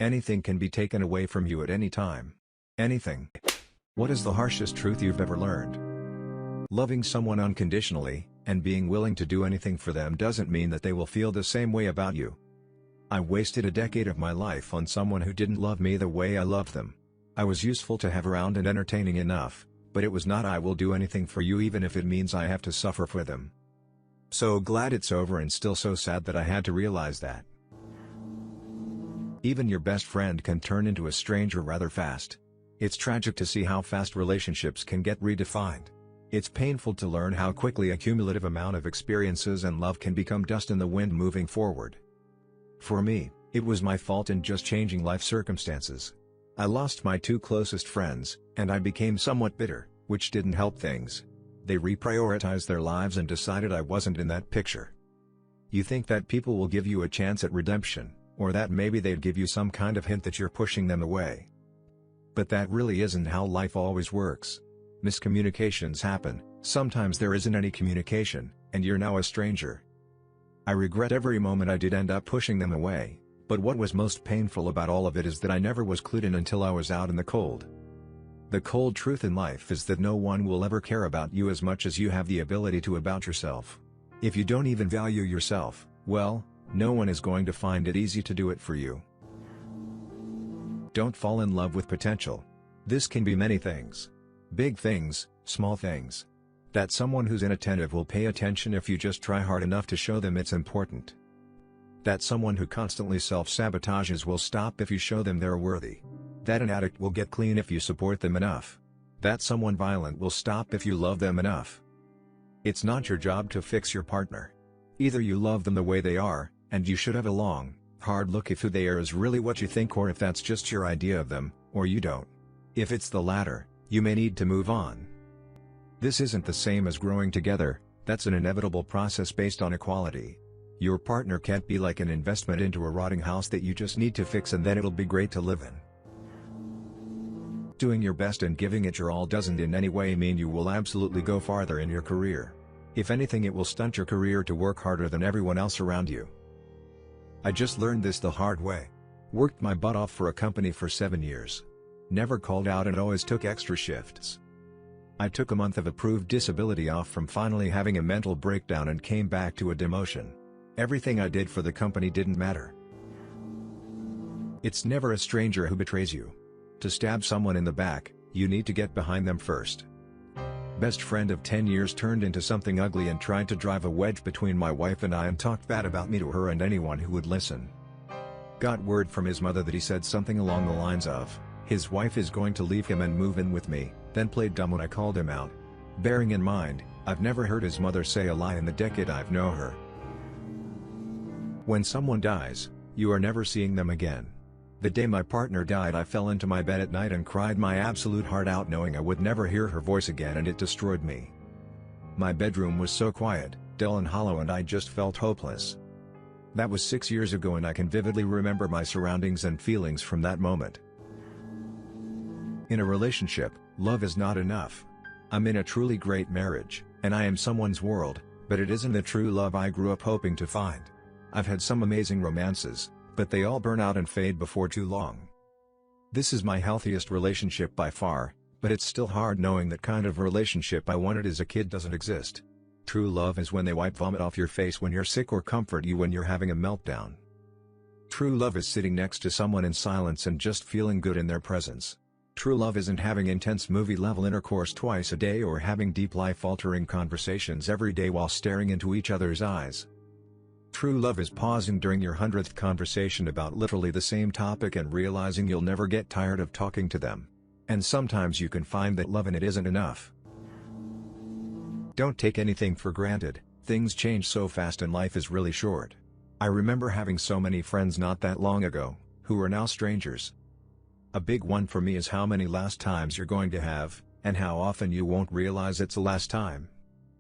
Anything can be taken away from you at any time. Anything. What is the harshest truth you've ever learned? Loving someone unconditionally, and being willing to do anything for them doesn't mean that they will feel the same way about you. I wasted a decade of my life on someone who didn't love me the way I loved them. I was useful to have around and entertaining enough, but it was not "I will do anything for you even if it means I have to suffer for them." So glad it's over and still so sad that I had to realize that. Even your best friend can turn into a stranger rather fast. It's tragic to see how fast relationships can get redefined. It's painful to learn how quickly a cumulative amount of experiences and love can become dust in the wind moving forward. For me, it was my fault in just changing life circumstances. I lost my two closest friends, and I became somewhat bitter, which didn't help things. They reprioritized their lives and decided I wasn't in that picture. You think that people will give you a chance at redemption, or that maybe they'd give you some kind of hint that you're pushing them away. But that really isn't how life always works. Miscommunications happen, sometimes there isn't any communication, and you're now a stranger. I regret every moment I did end up pushing them away, but what was most painful about all of it is that I never was clued in until I was out in the cold. The cold truth in life is that no one will ever care about you as much as you have the ability to about yourself. If you don't even value yourself, well, no one is going to find it easy to do it for you. Don't fall in love with potential. This can be many things. Big things, small things. That someone who's inattentive will pay attention if you just try hard enough to show them it's important. That someone who constantly self-sabotages will stop if you show them they're worthy. That an addict will get clean if you support them enough. That someone violent will stop if you love them enough. It's not your job to fix your partner. Either you love them the way they are, and you should have a long, hard look if who they are is really what you think or if that's just your idea of them, or you don't. If it's the latter, you may need to move on. This isn't the same as growing together, that's an inevitable process based on equality. Your partner can't be like an investment into a rotting house that you just need to fix and then it'll be great to live in. Doing your best and giving it your all doesn't in any way mean you will absolutely go farther in your career. If anything, it will stunt your career to work harder than everyone else around you. I just learned this the hard way. Worked my butt off for a company for 7 years. Never called out and always took extra shifts. I took a month of approved disability off from finally having a mental breakdown and came back to a demotion. Everything I did for the company didn't matter. It's never a stranger who betrays you. To stab someone in the back, you need to get behind them first. Best friend of 10 years turned into something ugly and tried to drive a wedge between my wife and I and talked bad about me to her and anyone who would listen. Got word from his mother that he said something along the lines of, "His wife is going to leave him and move in with me," then played dumb when I called him out. Bearing in mind, I've never heard his mother say a lie in the decade I've known her. When someone dies, you are never seeing them again. The day my partner died, I fell into my bed at night and cried my absolute heart out knowing I would never hear her voice again, and it destroyed me. My bedroom was so quiet, dull and hollow, and I just felt hopeless. That was 6 years ago and I can vividly remember my surroundings and feelings from that moment. In a relationship, love is not enough. I'm in a truly great marriage, and I am someone's world, but it isn't the true love I grew up hoping to find. I've had some amazing romances, but they all burn out and fade before too long. This is my healthiest relationship by far, but it's still hard knowing that kind of relationship I wanted as a kid doesn't exist. True love is when they wipe vomit off your face when you're sick or comfort you when you're having a meltdown. True love is sitting next to someone in silence and just feeling good in their presence. True love isn't having intense movie-level intercourse twice a day or having deep life-altering conversations every day while staring into each other's eyes. True love is pausing during your 100th conversation about literally the same topic and realizing you'll never get tired of talking to them. And sometimes you can find that love in it isn't enough. Don't take anything for granted, things change so fast and life is really short. I remember having so many friends not that long ago, who are now strangers. A big one for me is how many last times you're going to have, and how often you won't realize it's the last time.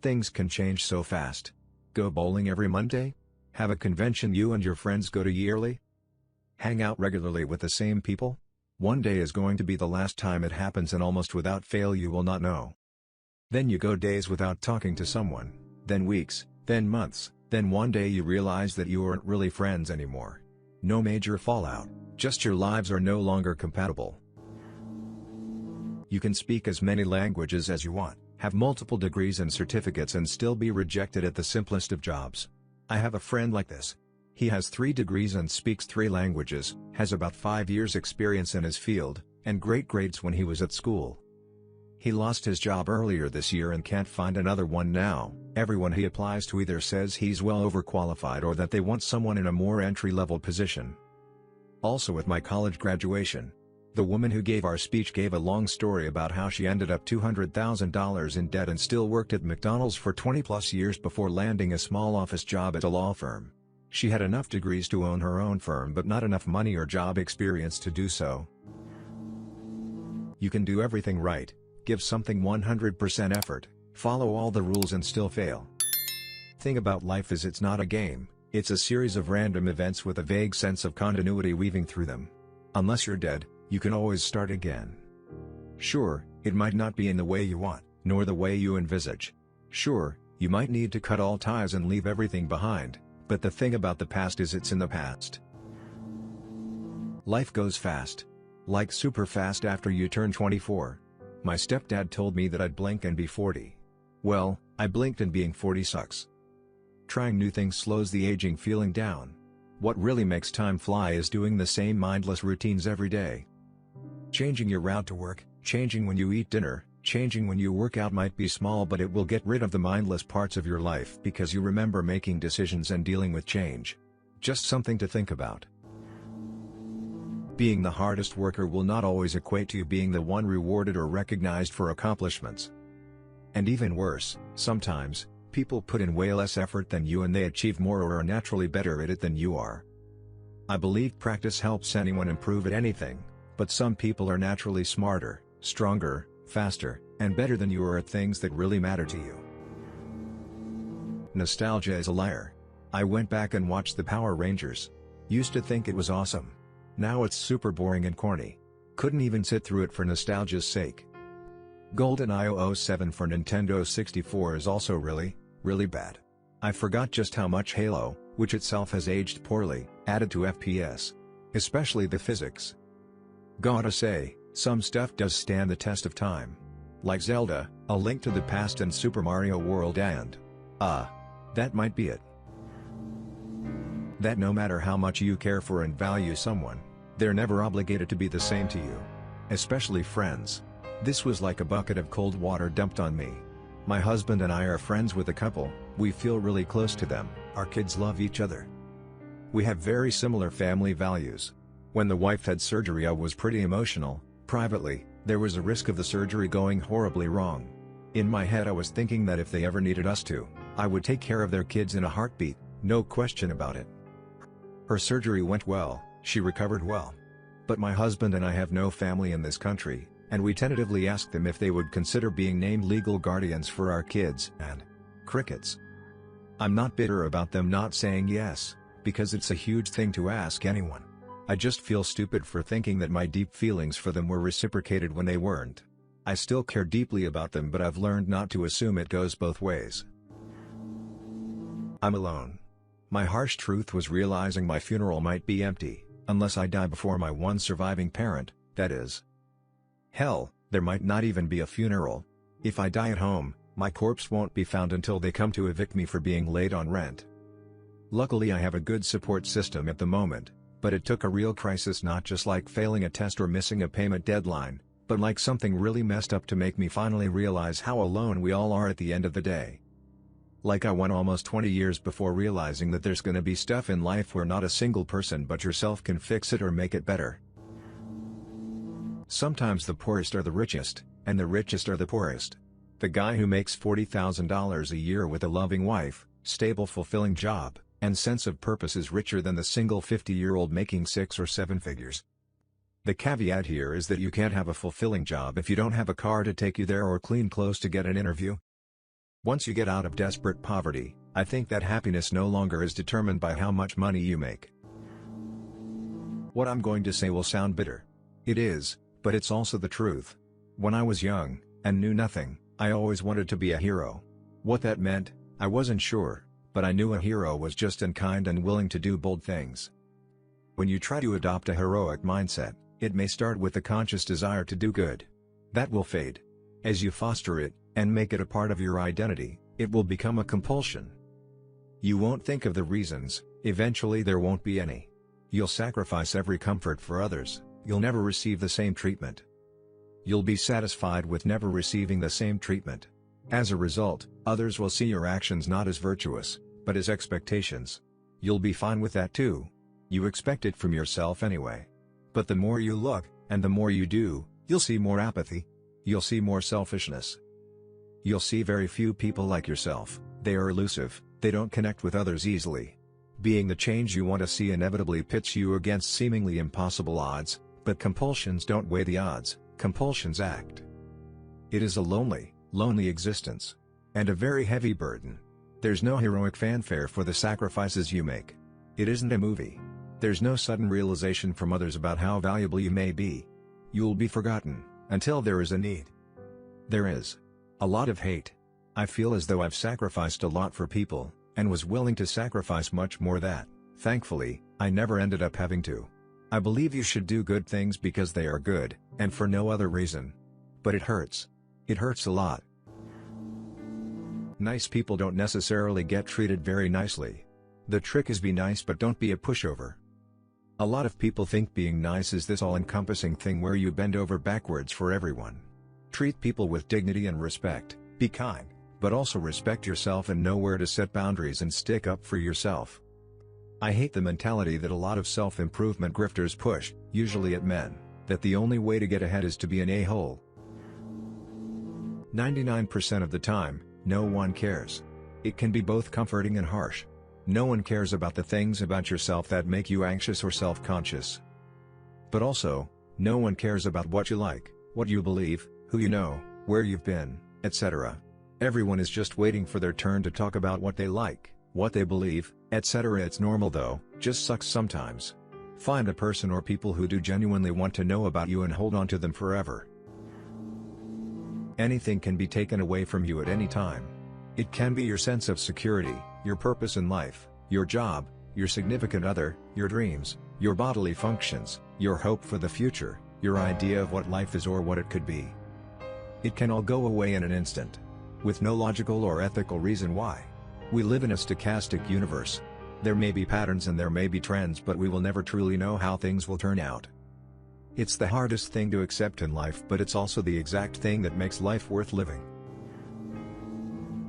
Things can change so fast. Go bowling every Monday? Have a convention you and your friends go to yearly? Hang out regularly with the same people? One day is going to be the last time it happens and almost without fail you will not know. Then you go days without talking to someone, then weeks, then months, then one day you realize that you aren't really friends anymore. No major fallout, just your lives are no longer compatible. You can speak as many languages as you want, have multiple degrees and certificates and still be rejected at the simplest of jobs. I have a friend like this. He has 3 degrees and speaks 3 languages, has about 5 years experience in his field, and great grades when he was at school. He lost his job earlier this year and can't find another one now. Everyone he applies to either says he's well overqualified or that they want someone in a more entry-level position. Also with my college graduation, the woman who gave our speech gave a long story about how she ended up $200,000 in debt and still worked at McDonald's for 20+ years before landing a small office job at a law firm. She had enough degrees to own her own firm but not enough money or job experience to do so. You can do everything right, give something 100% effort, follow all the rules and still fail. Thing about life is it's not a game, it's a series of random events with a vague sense of continuity weaving through them. Unless you're dead, you can always start again. Sure, it might not be in the way you want, nor the way you envisage. Sure, you might need to cut all ties and leave everything behind, but the thing about the past is it's in the past. Life goes fast. Like super fast after you turn 24. My stepdad told me that I'd blink and be 40. Well, I blinked and being 40 sucks. Trying new things slows the aging feeling down. What really makes time fly is doing the same mindless routines every day. Changing your route to work, changing when you eat dinner, changing when you work out might be small, but it will get rid of the mindless parts of your life because you remember making decisions and dealing with change. Just something to think about. Being the hardest worker will not always equate to you being the one rewarded or recognized for accomplishments. And even worse, sometimes, people put in way less effort than you and they achieve more or are naturally better at it than you are. I believe practice helps anyone improve at anything, but some people are naturally smarter, stronger, faster, and better than you are at things that really matter to you. Nostalgia is a liar. I went back and watched the Power Rangers. Used to think it was awesome. Now it's super boring and corny. Couldn't even sit through it for nostalgia's sake. GoldenEye 007 for Nintendo 64 is also really bad. I forgot just how much Halo, which itself has aged poorly, added to FPS. Especially the physics. Gotta say, some stuff does stand the test of time. Like Zelda, A Link to the Past and Super Mario World and... that might be it. That no matter how much you care for and value someone, they're never obligated to be the same to you. Especially friends. This was like a bucket of cold water dumped on me. My husband and I are friends with a couple, we feel really close to them, our kids love each other. We have very similar family values. When the wife had surgery I was pretty emotional. Privately, there was a risk of the surgery going horribly wrong. In my head I was thinking that if they ever needed us to, I would take care of their kids in a heartbeat, no question about it. Her surgery went well, she recovered well. But my husband and I have no family in this country, and we tentatively asked them if they would consider being named legal guardians for our kids, and crickets. I'm not bitter about them not saying yes, because it's a huge thing to ask anyone. I just feel stupid for thinking that my deep feelings for them were reciprocated when they weren't. I still care deeply about them, but I've learned not to assume it goes both ways. I'm alone. My harsh truth was realizing my funeral might be empty, unless I die before my one surviving parent, that is. Hell, there might not even be a funeral. If I die at home, my corpse won't be found until they come to evict me for being late on rent. Luckily I have a good support system at the moment, but it took a real crisis, not just like failing a test or missing a payment deadline, but like something really messed up to make me finally realize how alone we all are at the end of the day. Like I went almost 20 years before realizing that there's gonna be stuff in life where not a single person but yourself can fix it or make it better. Sometimes the poorest are the richest, and the richest are the poorest. The guy who makes $40,000 a year with a loving wife, stable fulfilling job, and sense of purpose is richer than the single 50-year-old making 6 or 7 figures. The caveat here is that you can't have a fulfilling job if you don't have a car to take you there or clean clothes to get an interview. Once you get out of desperate poverty, I think that happiness no longer is determined by how much money you make. What I'm going to say will sound bitter. It is, but it's also the truth. When I was young, and knew nothing, I always wanted to be a hero. What that meant, I wasn't sure, but I knew a hero was just and kind and willing to do bold things. When you try to adopt a heroic mindset, it may start with a conscious desire to do good. That will fade. As you foster it, and make it a part of your identity, it will become a compulsion. You won't think of the reasons, eventually there won't be any. You'll sacrifice every comfort for others, you'll never receive the same treatment. You'll be satisfied with never receiving the same treatment. As a result, others will see your actions not as virtuous, but as expectations. You'll be fine with that too. You expect it from yourself anyway. But the more you look, and the more you do, you'll see more apathy. You'll see more selfishness. You'll see very few people like yourself. They are elusive, they don't connect with others easily. Being the change you want to see inevitably pits you against seemingly impossible odds, but compulsions don't weigh the odds, compulsions act. It is a lonely, lonely existence. And a very heavy burden. There's no heroic fanfare for the sacrifices you make. It isn't a movie. There's no sudden realization from others about how valuable you may be. You'll be forgotten, until there is a need. There is a lot of hate. I feel as though I've sacrificed a lot for people, and was willing to sacrifice much more that, thankfully, I never ended up having to. I believe you should do good things because they are good, and for no other reason. But it hurts. It hurts a lot. Nice people don't necessarily get treated very nicely. The trick is be nice but don't be a pushover. A lot of people think being nice is this all-encompassing thing where you bend over backwards for everyone. Treat people with dignity and respect, be kind, but also respect yourself and know where to set boundaries and stick up for yourself. I hate the mentality that a lot of self-improvement grifters push, usually at men, that the only way to get ahead is to be an a-hole. 99% of the time, no one cares. It can be both comforting and harsh. No one cares about the things about yourself that make you anxious or self-conscious. But also, no one cares about what you like, what you believe, who you know, where you've been, etc. Everyone is just waiting for their turn to talk about what they like, what they believe, etc. It's normal though, just sucks sometimes. Find a person or people who do genuinely want to know about you and hold on to them forever. Anything can be taken away from you at any time. It can be your sense of security, your purpose in life, your job, your significant other, your dreams, your bodily functions, your hope for the future, your idea of what life is or what it could be. It can all go away in an instant. With no logical or ethical reason why. We live in a stochastic universe. There may be patterns and there may be trends, but we will never truly know how things will turn out. It's the hardest thing to accept in life, but it's also the exact thing that makes life worth living.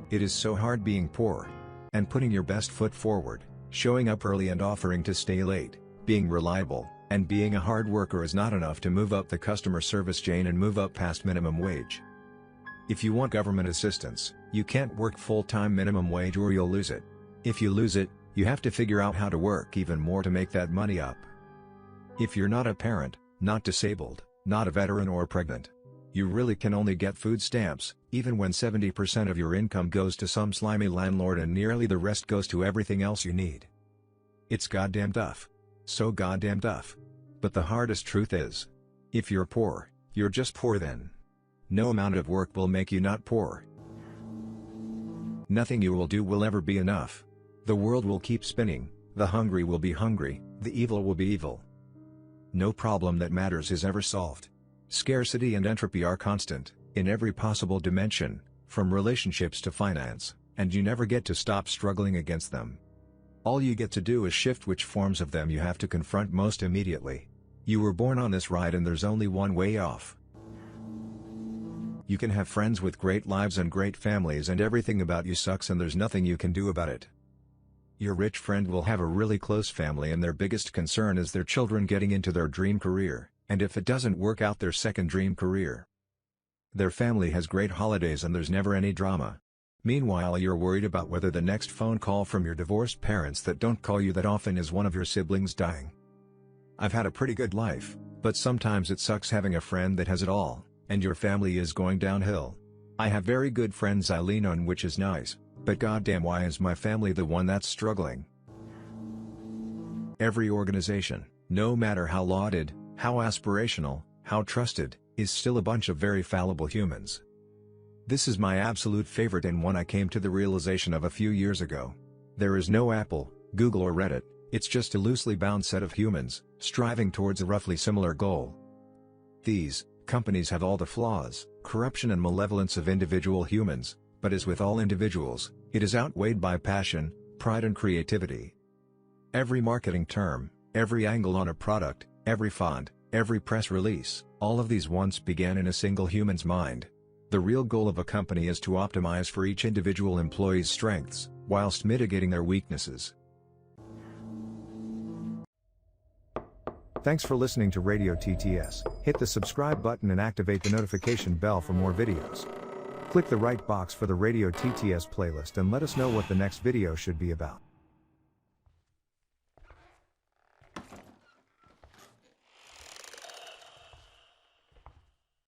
It is so hard being poor. And putting your best foot forward, showing up early and offering to stay late, being reliable, and being a hard worker is not enough to move up the customer service chain and move up past minimum wage. If you want government assistance, you can't work full-time minimum wage or you'll lose it. If you lose it, you have to figure out how to work even more to make that money up. If you're not a parent, not disabled, not a veteran or pregnant, you really can only get food stamps, even when 70% of your income goes to some slimy landlord and nearly the rest goes to everything else you need. It's goddamn tough. So goddamn tough. But the hardest truth is, if you're poor, you're just poor then. No amount of work will make you not poor. Nothing you will do will ever be enough. The world will keep spinning, the hungry will be hungry, the evil will be evil. No problem that matters is ever solved. Scarcity and entropy are constant, in every possible dimension, from relationships to finance, and you never get to stop struggling against them. All you get to do is shift which forms of them you have to confront most immediately. You were born on this ride and there's only one way off. You can have friends with great lives and great families and everything about you sucks and there's nothing you can do about it. Your rich friend will have a really close family and their biggest concern is their children getting into their dream career, and if it doesn't work out, their second dream career. Their family has great holidays and there's never any drama. Meanwhile, you're worried about whether the next phone call from your divorced parents that don't call you that often is one of your siblings dying. I've had a pretty good life, but sometimes it sucks having a friend that has it all, and your family is going downhill. I have very good friends I lean on, which is nice, but goddamn, why is my family the one that's struggling? Every organization, no matter how lauded, how aspirational, how trusted, is still a bunch of very fallible humans. This is my absolute favorite and one I came to the realization of a few years ago. There is no Apple, Google or Reddit, It's just a loosely bound set of humans, striving towards a roughly similar goal. These companies have all the flaws, corruption and malevolence of individual humans, but as with all individuals, it is outweighed by passion, pride and creativity. Every marketing term, every angle on a product, every font, every press release, all of these once began in a single human's mind. The real goal of a company is to optimize for each individual employee's strengths, whilst mitigating their weaknesses. Thanks for listening to Radio TTS. Hit the subscribe button and activate the notification bell for more videos. Click the right box for the Radio TTS playlist and let us know what the next video should be about.